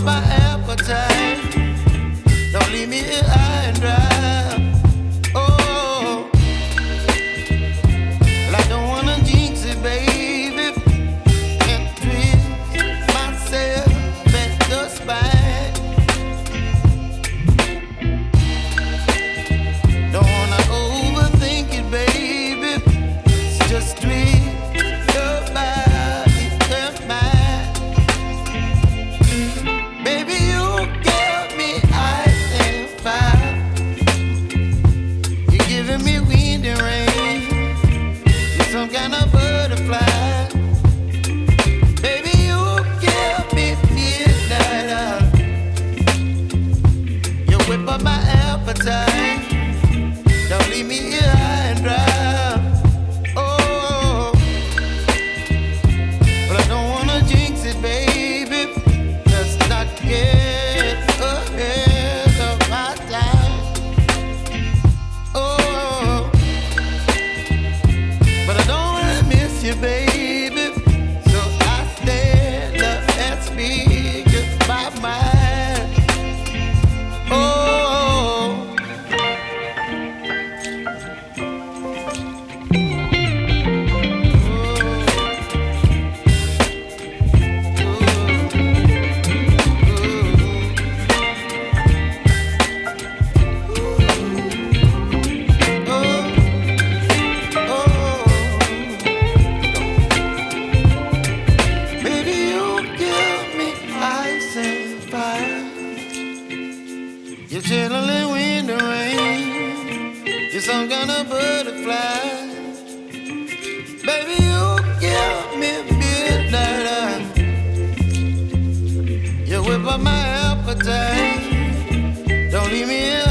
my appetite. Don't leave me here high and dry. Oh, well, I don't wanna jinx it, baby, and twist myself at the spine. Don't wanna overthink it, baby. It's just twist your body and mine. Baby, you give me ice and fire. You're giving me wind and rain. You're some kind of butterfly. Baby, you give me midnight. You whip up my appetite. Don't leave me here high and dry. Oh, but I don't wanna jinx it, baby. Let's not get ahead of my time. Oh, but I don't wanna miss you, baby. So I stand up and speak my mind. Oh. Baby, you give me ice and fire. You're chilling wind and rain. You're some kind of butterfly. Baby, you give me midnight. You whip up my appetite. Don't leave me here